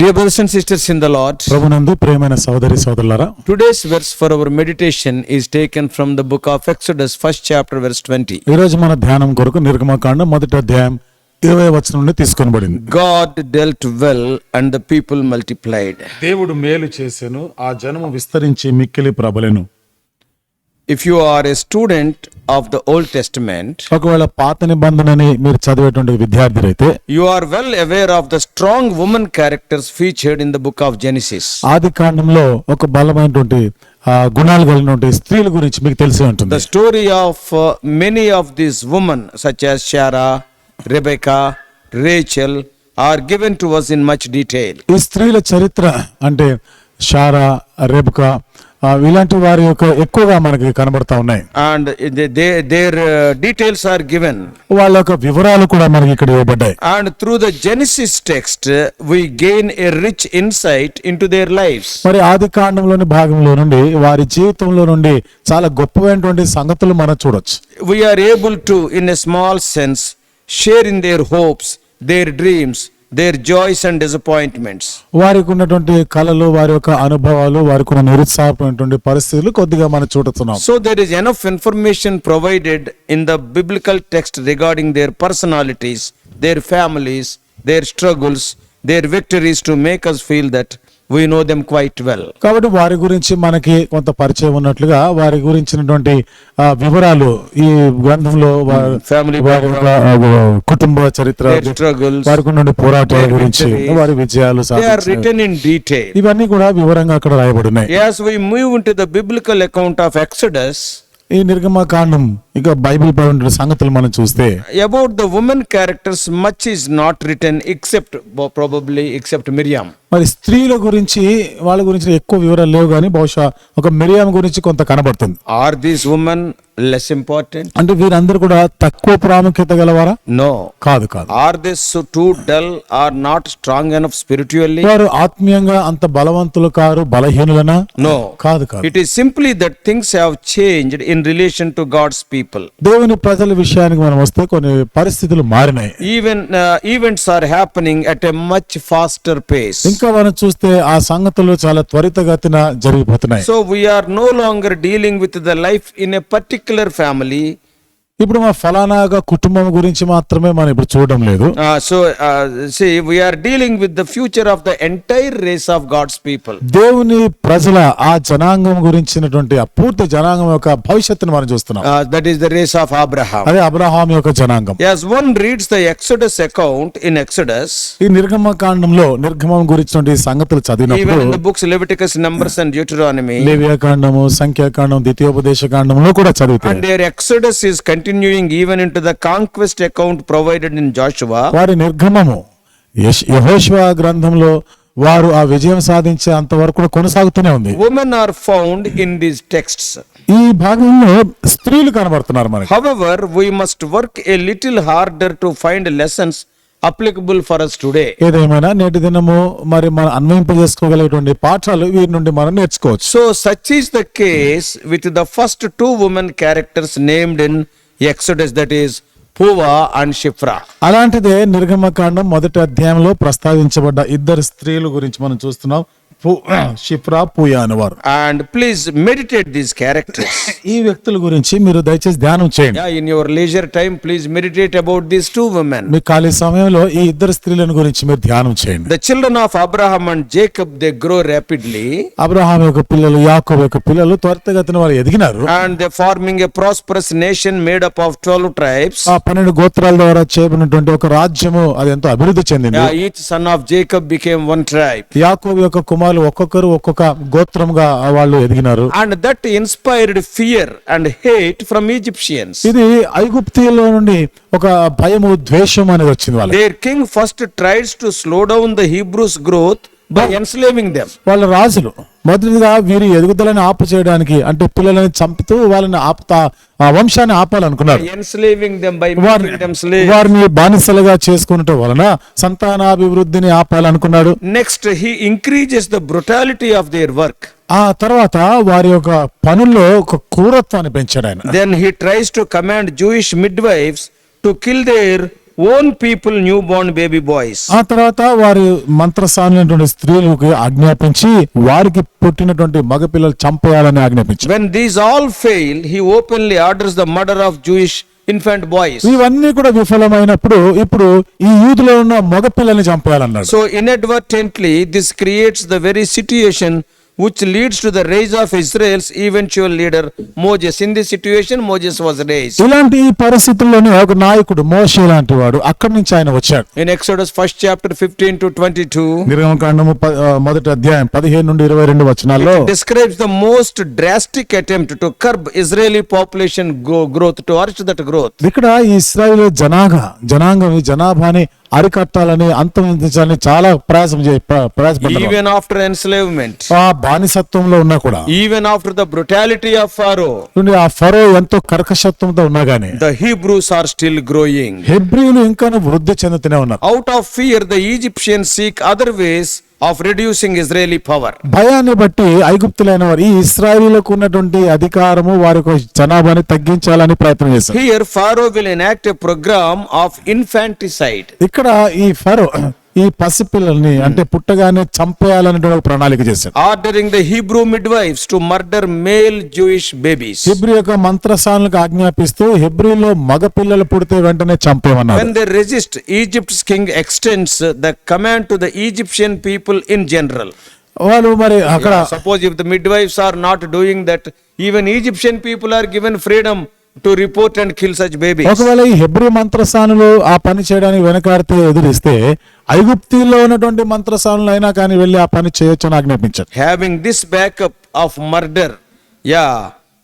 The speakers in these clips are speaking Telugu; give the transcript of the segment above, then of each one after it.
Dear brothers and sisters in the Lord, ప్రభునందు ప్రియమైన సోదరి సోదరులారా, today's verse for our meditation is taken from the book of Exodus, 1st chapter, verse 20. ఈ రోజు మన ధ్యానం కొరకు నిర్గమకాండం 1వ అధ్యాయం 20వ వచనం నుండి తీసుకొనబడింది. God dealt well and the people multiplied. దేవుడు మేలు చేసెను, ఆ జనము విస్తరించి మిక్కిలి ప్రబలెను. If you are a student of the Old Testament, ఒకవేళ పాత నిబంధనని మీరు చదివేటువంటి విద్యార్థులైతే you are well aware of the strong woman characters featured in the book of Genesis. ఆది కాండంలో ఒక బలమైనటువంటి గుణాలు కలిగినటువంటి స్త్రీల గురించి మీకు తెలిసే ఉంటుంది. The story of many of these women such as Sarah, Rebecca, Rachel are given to us in much detail. ఈ స్త్రీల చరిత్ర అంటే షారా, రెబెకా ఇలాంటి వారి యొక్క ఎక్కువగా మనకి కనబడతా ఉన్నాయి. And their details are given. వాళ్ళ యొక్క వివరాలు కూడా మనకి ఇక్కడ ఇవ్వబడ్డాయి. And through the Genesis text, we gain a rich insight into their lives. మరి ఆది కాండంలోని భాగంలో నుండి వారి జీవితంలో నుండి చాలా గొప్పమైనటువంటి సంగతులు మనం చూడొచ్చు. We are able to, in a small sense, share in their hopes, their dreams, their joys and disappointments. వారికి ఉన్నటువంటి కళలు, వారి యొక్క అనుభవాలు, వారికి ఉన్న నిరుత్సాహమైనటువంటి పరిస్థితులు కొద్దిగా మనం చూడుతున్నాం. So there is enough information provided in the biblical text regarding their personalities, their families, their struggles, their victories to make us feel that we know them quite well. కాబట్టి వారి గురించి మనకి కొంత పరిచయం ఉన్నట్లుగా వారి గురించినటువంటి వివరాలు ఈ గ్రంథంలో Family వారి కుటుంబ చరిత్ర, their struggles, వారికి ఉన్న పోరాటాల గురించి, victories, వారి విజయాలు they are written in detail. ఇవన్నీ కూడా వివరంగా అక్కడ రాయబడినాయి. As we move into the biblical account of Exodus, ఈ నిర్గమకాండం ఇక బైబిల్ పై ఉన్న సంగతులు మనం చూస్తే about the women characters much is not written except Miriam. మరి స్త్రీల గురించి వాళ్ళ గురించి ఎక్కువ వివరాలు లేవు, కానీ బహుశా ఒక మిరియాం గురించి కొంత కనబడుతుంది. Are these women less important? అంటే వీరందరూ కూడా తక్కువ ప్రాముఖ్యత గలవారా? No. కాదు కాదు. Are they so too dull or not strong enough spiritually? వారు ఆత్మీయంగా అంత బలవంతులు కారు, బలహీనులనా? No. కాదు కాదు. It is simply that things have changed in relation to God's people. దేవుని ప్రజల విషయానికి మనం వస్తే కొన్ని పరిస్థితులు మారినాయి. Even events are happening at a much faster pace. ఇంకా మనం చూస్తే ఆ సంగతులు చాలా త్వరితగతిన జరిగిపోతున్నాయి. So we are no longer dealing with the life in a particular family. ఇప్పుడు మా ఫలానాగా కుటుంబం గురించి మాత్రమే మనం ఇప్పుడు చూడడం లేదు. See, we are dealing with the future of the entire race of God's people. దేవుని ప్రజల ఆ జనాంగం గురించినటువంటి ఆ పూర్తి జనాంగం యొక్క భవిష్యత్తును మనం చూస్తున్నాం. That is the race of Abraham. అదే అబ్రహాం యొక్క జనాంగం. As one reads the Exodus account in Exodus, ఈ నిర్గమకాండంలో నిర్గమం గురించినటువంటి సంగతులు చదివినప్పుడు even in the books Leviticus, Numbers and Deuteronomy, లేవియాకాండము, సంఖ్యాకాండం, ద్వితీయోపదేశ కాండంలో కూడా చదివితే and their Exodus is continuing even into the conquest account provided in Joshua. వారి నిర్గమము యెహోషువ గ్రంథంలో వారు ఆ విజయం సాధించే అంతవరకు కూడా కొనసాగుతూనే ఉంది. Women are found in these texts. ఈ భాగంలో స్త్రీలు కనబడుతున్నారు మనకి. However, we must work a little harder to find lessons applicable for us today. ఏదేమైనా నేటి దినము మరి మనం అన్వయింపజేసుకోగలిగేటువంటి పాఠాలు వీరి నుండి మనం నేర్చుకోవచ్చు. So such is the case with the first two women characters named in Exodus, that is Puva and Shiphrah. అలాంటిదే నిర్గమకాండం 1వ అధ్యాయంలో ప్రస్తావించబడ్డ ఇద్దరు స్త్రీల గురించి మనం చూస్తున్నాం. షిఫ్రా, పూయా అనేవారు. And please meditate these characters. ఈ వ్యక్తుల గురించి మీరు దయచేసి ధ్యానం చేయండి. In your leisure time, please meditate about these two women. మీ ఖాళీ సమయంలో ఈ ఇద్దరు స్త్రీలను గురించి మీరు ధ్యానం చేయండి. The children of Abraham and Jacob, they grow rapidly. Abraham యొక్క పిల్లలు, యాకోబు యొక్క పిల్లలు త్వరితగతిన వారు ఎదిగినారు. And they forming a prosperous nation made up of 12 tribes. ఆ 12 గోత్రాల ద్వారా చేయబడినటువంటి ఒక రాజ్యము అది ఎంతో అభివృద్ధి చెందింది. Each son of Jacob became one tribe. యాకోబు యొక్క కుమారులు ఒక్కొక్కరు ఒక్కొక్క గోత్రంగా వాళ్ళు ఎదిగినారు. And that inspired fear and hate from Egyptians. ఇది ఐగుప్తీయుల నుండి ఒక భయము, ద్వేషం అనేది వచ్చింది వాళ్ళకి. Their king first tries to slow down the Hebrews' growth by enslaving them. వాళ్ళ రాజులు మొదటిగా వీరి ఎదుగుదలని ఆపు చేయడానికి, అంటే పిల్లలని చంపుతూ వాళ్ళని ఆ వంశాన్ని ఆపాలనుకున్నారు. Enslaving them by making them slaves. వారిని బానిసలుగా చేసుకునటం వలన సంతానాభివృద్ధిని ఆపాలనుకున్నాడు. Next, he increases the brutality of their work. ఆ తర్వాత వారి యొక్క పనుల్లో ఒక క్రూరత్వాన్ని పెంచాడు ఆయన. Then he tries to command Jewish midwives to kill their own people newborn baby boys. ఆ తర్వాత వారి మంత్రసానులైనటువంటి స్త్రీలకు ఆజ్ఞాపించి వారికి పుట్టినటువంటి మగపిల్లలు చంపేయాలని ఆజ్ఞాపించారు. When these all fail, he openly orders the murder of Jewish infant boys. ఇవన్నీ కూడా విఫలమైనప్పుడు ఇప్పుడు ఈ యూదులో ఉన్న మగపిల్లల్ని చంపేయాలన్నాడు. So inadvertently, this creates the very situation which leads to the rise of Israel's eventual leader Moses. In this situation, Moses was raised. ఇలాంటి ఈ పరిస్థితుల్లోనే ఒక నాయకుడు మోషే లాంటి వాడు అక్కడి నుంచి ఆయన వచ్చాడు. In Exodus 1st chapter 15 to 22, నిర్గమకాండము మొదటి అధ్యాయం 15 నుండి 22 వచనాల్లో it describes the most drastic attempt to curb Israeli population growth, to arrest that growth. ఇక్కడ ఈ ఇశ్రాయేలు జనాంగం ఈ జనాభాని అరికట్టాలని అంతమొందించాలని చాలా ప్రయాసపడ్డారు. Even after enslavement, ఆ బానిసత్వంలో ఉన్నా కూడా, even after the brutality of Pharaoh, ఆ ఫరో ఎంతో కర్కశత్వంతో ఉన్నా గానీ the Hebrews are still growing. హెబ్రీయులు ఇంకా వృద్ధి చెందుతూనే ఉన్నారు. Out of fear, the Egyptians seek other ways of reducing Israeli power. భయాన్ని బట్టి ఐగుప్తులైన వారు ఈ ఇశ్రాయేలీలకు ఉన్నటువంటి అధికారము వారి జనాభాని తగ్గించాలని ప్రయత్నం చేశారు. Here Pharaoh will enact a program of infanticide. ఇక్కడ ఈ ఫరో ఈ పసిపిల్లల్ని అంటే పుట్టగానే చంపేయాలనేటువంటి ఒక ప్రణాళిక చేశారు. Ordering the Hebrew midwives to murder male Jewish babies. Hebrew యొక్క మంత్రసానులకు ఆజ్ఞాపిస్తూ హెబ్రీలో మగ పిల్లలు పుడితే వెంటనే చంపేమన్నారు. When they resist, Egypt's king extends the command to the Egyptian people in general. వాళ్ళు మరి అక్కడ Suppose if the midwives are not doing that, even Egyptian people are given freedom to report and kill such babies. ఒకవేళ ఈ హెబ్రీ మంత్రసానులు ఆ పని చేయడానికి వెనకాడితే ఎదురిస్తే ఐగుప్తిలో ఉన్నటువంటి మంత్రసానులు అయినా కానీ వెళ్ళి ఆ పని చేయొచ్చు అని ఆజ్ఞాపించారు. Having this backup of murder,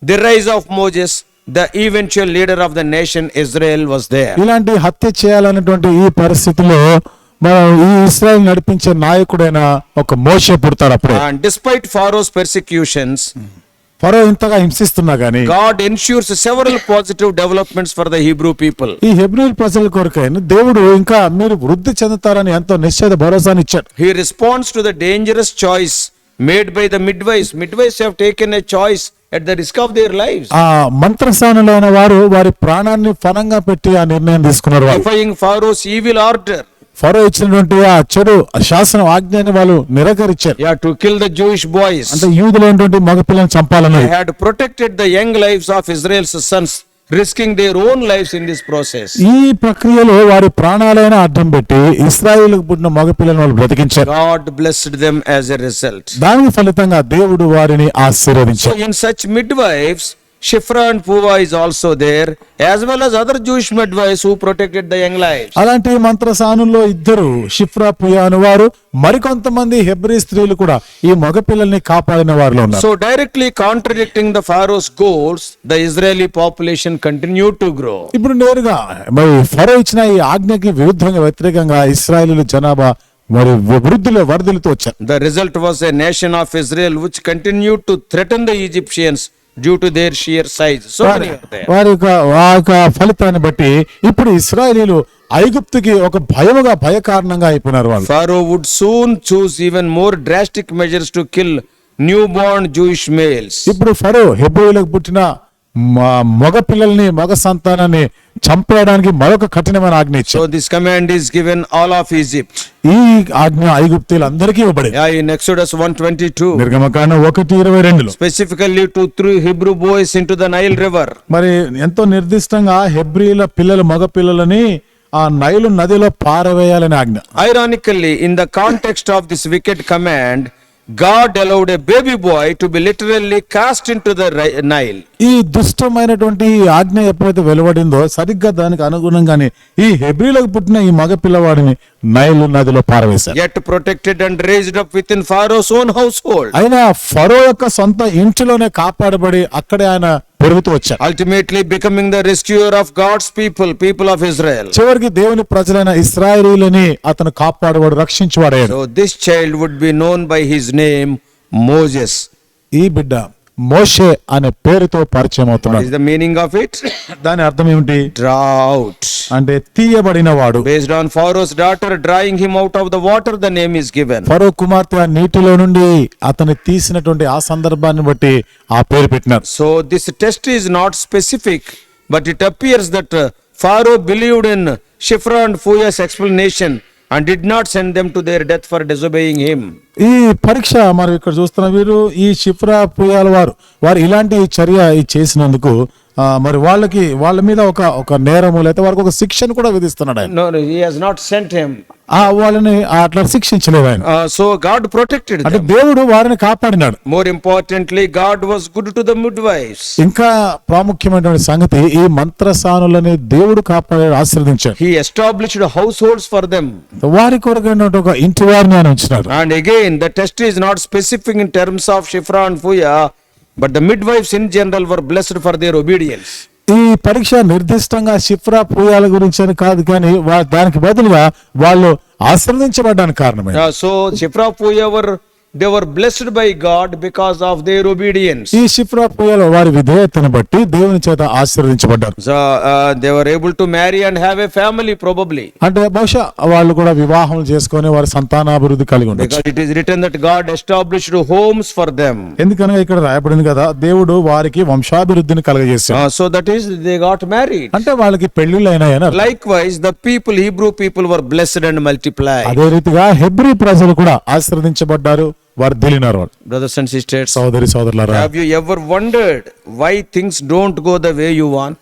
the rise of Moses, the eventual leader of the nation Israel, was there. ఇలాంటి హత్య చేయాలనేటువంటి ఈ పరిస్థితిలో మనం ఈ ఇశ్రాయేలు నడిపించే నాయకుడైన ఒక మోషే పుడతాడు అప్పుడే. And despite Pharaoh's persecutions, ఫరో ఇంతగా హింసిస్తున్నా గానీ God ensures several positive developments for the Hebrew people. ఈ హెబ్రీ ప్రజల కొరకైన దేవుడు ఇంకా మీరు వృద్ధి చెందుతారని ఎంతో నిశ్చయ భరోసాని ఇచ్చాడు. He responds to the dangerous choice made by the midwives. Midwives have taken a choice at the risk of their lives, ఆ మంత్రసానులైన వారు వారి ప్రాణాన్ని ఫలంగా పెట్టి ఆ నిర్ణయం తీసుకున్నారు. వాళ్ళు defying Pharaoh's evil order. ఫరో ఇచ్చినటువంటి ఆ చెడు శాసన ఆజ్ఞని వాళ్ళు నిరాకరించారు. To kill the Jewish boys. అంటే యూదులైనటువంటి మగపిల్లని చంపాలని. They had protected the young lives of Israel's sons, risking their own lives in this process. ఈ ప్రక్రియలో వారి ప్రాణాలైన అడ్డం పెట్టి ఇశ్రాయేలుకు పుట్టిన మగపిల్లని వాళ్ళు బ్రతికించారు. God blessed them as a result. దాని ఫలితంగా దేవుడు వారిని ఆశీర్వదించారు. So in such midwives, Shifra and Puva is also there, as well as other Jewish midwives who protected the young lives. అలాంటి మంత్రసానుల్లో ఇద్దరు షిఫ్రా పుయా అను వారు మరికొంతమంది హెబ్రీ స్త్రీలు కూడా ఈ మగపిల్లల్ని కాపాడిన వారిలో ఉన్నారు. So directly contradicting the Pharaoh's goals, the Israeli population continued to grow. ఇప్పుడు నేరుగా మరి ఫరో ఇచ్చిన ఈ ఆజ్ఞకి వ్యతిరేకంగా ఇశ్రాయేలు జనాభా మరి వృద్ధులతో వచ్చారు. The result was a nation of Israel which continued to threaten the Egyptians due to their sheer size. So many are there. వారి యొక్క ఫలితాన్ని బట్టి ఇప్పుడు ఇశ్రాయేలీలు ఐగుప్తుకి ఒక భయ కారణంగా అయిపోయినారు. వాళ్ళు Pharaoh would soon choose even more drastic measures to kill newborn Jewish males. ఇప్పుడు ఫరో హెబ్రీయులకు పుట్టిన మగ పిల్లల్ని మగ సంతానాన్ని చంపేయడానికి మరొక కఠినమైన ఆజ్ఞ ఇచ్చారు. So this command is given all of Egypt. ఈ ఆజ్ఞ ఐగుప్తీయులందరికీ ఇవ్వబడింది. In Exodus 1:22. నిర్గమకాండం 1:22 Specifically to throw Hebrew boys into the Nile River. మరి ఎంతో నిర్దిష్టంగా హెబ్రీల పిల్లలు మగ పిల్లలని ఆ నైలు నదిలో పారవేయాలని ఆజ్ఞ. Ironically, in the context of this wicked command, God allowed a baby boy to be literally cast into the Nile. ఈ దుష్టమైనటువంటి ఈ ఆజ్ఞ ఎప్పుడైతే వెలువడిందో సరిగ్గా దానికి అనుగుణంగానే ఈ హెబ్రీలకు పుట్టిన ఈ మగ పిల్లవాడిని నైలు నదిలో పారవేశారు. Yet protected and raised up within Pharaoh's own household. అయినా ఫరో యొక్క సొంత ఇంటిలోనే కాపాడబడి అక్కడే ఆయన పెరుగుతూ వచ్చారు. Ultimately becoming the rescuer of God's people of Israel. చివరికి దేవుని ప్రజలైన ఇశ్రాయేలీయులని అతను కాపాడవాడు రక్షించువాడయ్యాడు. So this child would be known by his name Moses. ఈ బిడ్డ మోషే అనే పేరుతో పరిచయం What అవుతున్నాడు. is the meaning of it? దాని అర్థం ఏమిటి? Drought. అంటే తీయబడిన వాడు. Based on Pharaoh's daughter drawing him out of the water, the name is given. ఫరో కుమార్తె ఆ నీటిలో నుండి అతను తీసినటువంటి ఆ సందర్భాన్ని బట్టి ఆ పేరు పెట్టినారు. So this test is not specific, but it appears that Pharaoh believed in Shiphrah and Puah's explanation and did not send them to their death for disobeying him. ఈ పరీక్ష మనం ఇక్కడ చూస్తున్న వీరు ఈ షిఫ్రా పూయాల వారు ఇలాంటి చర్య చేసినందుకు మరి వాళ్ళ మీద ఒక నేరము లేకపోతే వారికి ఒక శిక్షను కూడా విధిస్తున్నాడు ఆయన. No, he has not sent him. వాళ్ళని అట్లా శిక్షించలేదు ఆయన. So God protected అంటే them. దేవుడు వారిని కాపాడినాడు. More importantly, God was good to the midwives. ఇంకా ప్రాముఖ్యమైనటువంటి సంగతి ఈ మంత్రసానులని దేవుడు కాపాడాడు, ఆశీర్వదించాడు. He established households for them. వారి కొరకైనటువంటి ఒక ఇంటి వారిని ఆయన ఉంచినాడు. And again, the test is not specific in terms of Shiphrah and Puah, but the midwives in general were blessed for their obedience. ఈ పరీక్ష నిర్దిష్టంగా షిఫ్రా పూయాల గురించి అని కాదు, కానీ దానికి బదులుగా వాళ్ళు ఆశీర్వదించబడ్డానికి కారణమే. So Shiphrah Puah they were blessed by God because of their obedience. ఈ షిఫ్రా పూయాల వారి విధేయతను బట్టి దేవుని చేత ఆశీర్వదించబడ్డారు. So they were able to marry and have a family probably. అంటే బహుశా వాళ్ళు కూడా వివాహం చేసుకొని వారి సంతానాభివృద్ధి కలిగి ఉండొచ్చు. Because it is written that God established homes for them. ఎందుకనగా ఇక్కడ రాయబడింది కదా, దేవుడు వారికి వంశాభివృద్ధిని కలగజేశాడు. So that is they got married. అంటే వాళ్ళకి పెళ్లిళ్ళు అయినాయని. Likewise, the Hebrew people were blessed and multiplied. అదే రీతిగా హెబ్రీ ప్రజలు కూడా ఆశీర్వదించబడ్డారు, వర్ధిల్లినారు. Brothers and sisters, సోదరులారా, have you ever wondered why things don't go the way you want?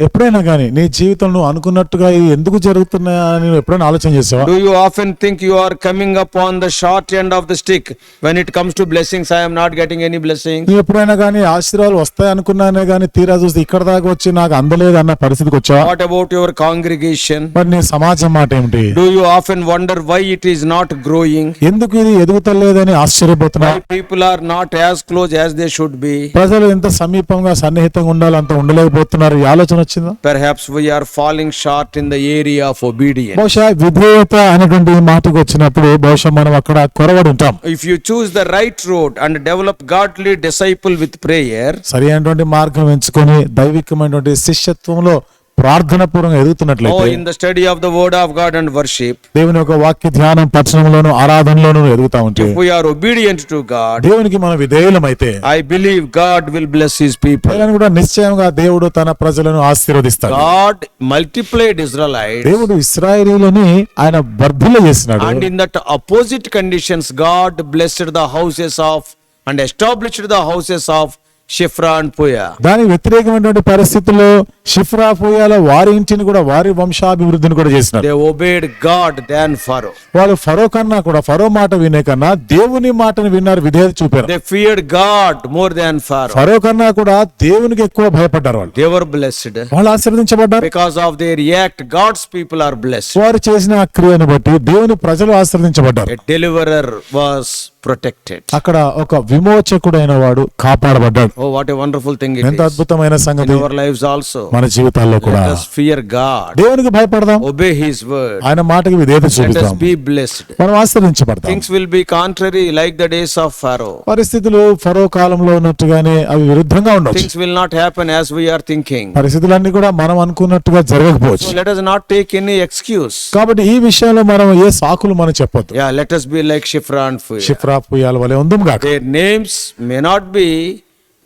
ఎప్పుడైనా కానీ నీ జీవితంలో నువ్వు అనుకున్నట్టుగా ఇది ఎందుకు జరుగుతున్నాయని నువ్వు ఎప్పుడైనా ఆలోచన చేసావా? Do you often think you are coming upon the short end of the stick when it comes to blessings? I am not getting any blessings. నువ్వు ఎప్పుడైనా కానీ ఆశీర్వాదాలు వస్తాయి అనుకున్నానే కానీ తీరా చూస్తే ఇక్కడ దాకా వచ్చి నాకు అందలేదు అన్న పరిస్థితికి వచ్చావా? What about your congregation? మరి నీ సమాజం మాట ఏమిటి? Do you often wonder why it is not growing? ఎందుకు ఇది ఎదుగుతలేదని ఆశ్చర్యపోతున్నా? Why people are not as close as they should be? ప్రజలు ఎంత సమీపంగా సన్నిహితంగా ఉండాలి అంత ఉండలేకపోతున్నారు. ఆలోచన వచ్చిందా? Perhaps we are falling short in the area of obedience. బహుశా విధేయత అనేటువంటి మాటకు వచ్చినప్పుడు బహుశా మనం అక్కడ కొరవడి ఉంటాం. If you choose the right road and develop godly disciple with prayer, సరి అయినటువంటి మార్గం ఎంచుకొని దైవికమైనటువంటి శిష్యత్వంలో ప్రార్థన పూర్వకంగా ఎదుగుతున్నట్లయితే, in the study of the word of God and worship, దేవుని యొక్క వాక్య ధ్యానం పఠనంలోను ఆరాధనలోను ఎదుగుతా ఉంటే, if we are obedient to God, దేవునికి మనం విధేయులమైతే, I believe God will bless his people. ఆయన కూడా నిశ్చయంగా దేవుడు తన ప్రజలను ఆశీర్వదిస్తాడు. God multiplied Israelites, దేవుడు ఇశ్రాయేలీయులని ఆయన వర్ధిల్ల చేసినాడు. and in that opposite conditions God blessed the houses of and established the houses of Shiphrah and Puah. దాని వ్యతిరేకమైనటువంటి పరిస్థితుల్లో షిఫ్రా పూయాల వారి ఇంటిని కూడా వారి వంశాభివృద్ధిని కూడా చేసినారు. They obeyed God than Pharaoh. వాళ్ళు ఫరో కన్నా కూడా ఫరో మాట వినే కన్నా దేవుని మాటను విన్నారు, విధేయత చూపారు. They feared God more than Pharaoh. ఫరో కన్నా కూడా దేవునికి ఎక్కువ భయపడ్డారు. They were blessed. వాళ్ళు ఆశీర్వదించబడ్డారు. Because of their act, God's people are blessed. వారు చేసిన ఆ క్రియను బట్టి దేవుని ప్రజలు ఆశీర్వదించబడ్డారు. A deliverer was protected. అక్కడ ఒక విమోచకుడైన వాడు కాపాడబడ్డాడు. Oh, what a wonderful thing it ఎంత is. అద్భుతమైన In సంగతి. our lives also. మన జీవితాల్లో కూడా Let us fear God. దేవునికి భయపడదాం, Obey his word. ఆయన మాటకి విధేయత Let us చూపిద్దాం, be blessed. మనం ఆశీర్వదించబడతాం. Things will be contrary like the days of Pharaoh. పరిస్థితులు ఫరో కాలంలో ఉన్నట్టుగానే అవి విరుద్ధంగా ఉండొచ్చు. Things will not happen as we are thinking. పరిస్థితులన్నీ కూడా మనం అనుకున్నట్టుగా జరగకపోవచ్చు. So let us not take any excuse. కాబట్టి ఈ విషయంలో మనం ఏ సాకులు మనం చెప్పొద్దు. Yeah, let us be like Shiphrah and Puah. షిఫ్రా పూయాల వలె ఉందాం గాక. Their names may not be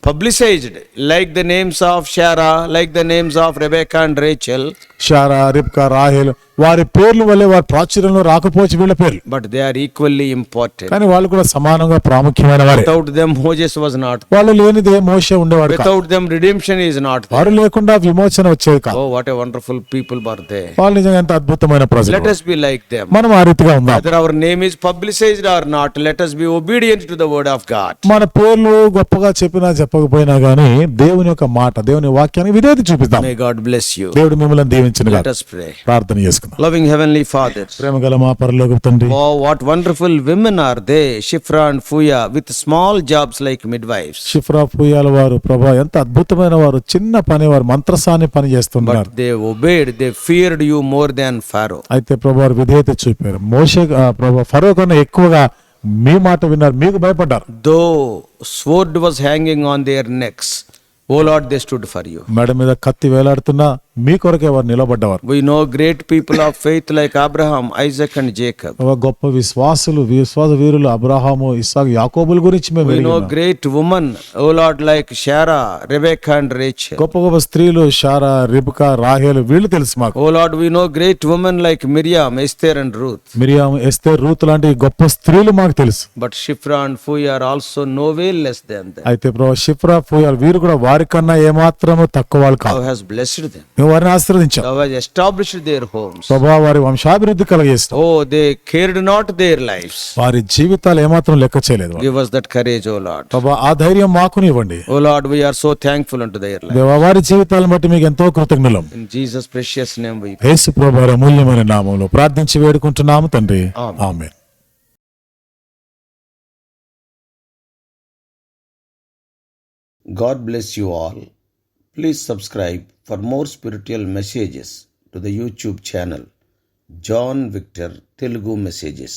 publicized like the names of Sarah, like the names of Rebecca and Rachel, Sarah, రిబ్కా, రాహేల్ వారి పేర్లు వల్లే వారి ప్రాచుర్యంలో రాకపోవచ్చు వీళ్ళ పేర్లు, but they are equally important. కానీ వాళ్ళు కూడా సమానంగా ప్రాముఖ్యమైన వారే. Without them, Moses was not. వాళ్ళు లేనిదే మోషే ఉండేవాడు కాదు. Without them, redemption is not there. వారు లేకుండా విమోచన వచ్చేది కాదు. Oh, what a wonderful people were they. వాళ్ళు నిజంగా ఎంత అద్భుతమైన ప్రజలు. Let us be like them. మనం ఆ రీతిగా ఉందాం. Whether our name is publicized or not, let us be obedient to the word of God. మన పేర్లు గొప్పగా చెప్పినా చెప్పకపోయినా గానీ దేవుని యొక్క మాట, దేవుని వాక్యానికి విధేయత చూపిద్దాం. May God bless you. దేవుడు మిమ్మల్ని దీవించును గాక. Let us pray. ప్రార్థన చేసుకుందాం. Loving Heavenly Father, ప్రేమగల మా పరలోకపు తండ్రి, oh, what wonderful women are they, Shiphrah and Puah, with small jobs like midwives. షిఫ్రా పూయాల వారు ప్రభా ఎంత అద్భుతమైన వారు, చిన్న పని వారు మంత్రసాని పని చేస్తున్నారు. But they obeyed, they feared you more than Pharaoh. అయితే ప్రభా వారు విధేయత చూపారు. మోషే ప్రభా ఫరో కన్నా ఎక్కువగా మీ మాట విన్నారు, మీకు భయపడ్డారు. Though sword was hanging on their necks, oh Lord, they stood for you. మెడ మీద కత్తి వేలాడుతున్నా మీ కొరకే వారు నిలబడ్డవారు. We know great people of faith like Abraham, Isaac and Jacob. ఒక గొప్ప విశ్వాస వీరులు అబ్రహాము, ఇస్సాకు, యాకోబుల గురించి మేము We ఎరిగి know ఉన్నాం. great women, O Lord, like Sarah, Rebecca and Rachel. గొప్ప స్త్రీలు షారా, రిబ్కా, రాహేలు, వీళ్ళు తెలుసు మాకు. O Lord, we know great women like Miriam, Esther and Ruth. Miriam, Esther, Ruth లాంటి గొప్ప స్త్రీలు మాకు తెలుసు. But Shiphrah and Puah are also no way less than them. అయితే ప్రభు షిఫ్రా, పూయాలు వీరు కూడా వారికన్నా ఏమాత్రము తక్కువ వాళ్ళు Thou కాదు. hast blessed them. మేము వారిని ఆశీర్వదించాం. Thou hast established their homes. ప్రభా వారి వంశాభివృద్ధి కలగజేస్తాం. Oh, they cared not their lives. వారి జీవితాలు ఏమాత్రం లెక్క చేయలేదు. Give us that courage, O Lord. ప్రభా ఆ ధైర్యం మాకుని ఇవ్వండి. O Lord, we are so thankful unto their life. దేవా వారి జీవితాలను బట్టి మీకు ఎంతో కృతజ్ఞులం. In Jesus' precious name we pray. యేసు ప్రభువారి అమూల్యమైన నామములో ప్రార్థించి వేడుకుంటున్నాము తండ్రి. ఆమేన్. God bless you all. Please subscribe for more spiritual messages to the YouTube channel John Victor Telugu Messages.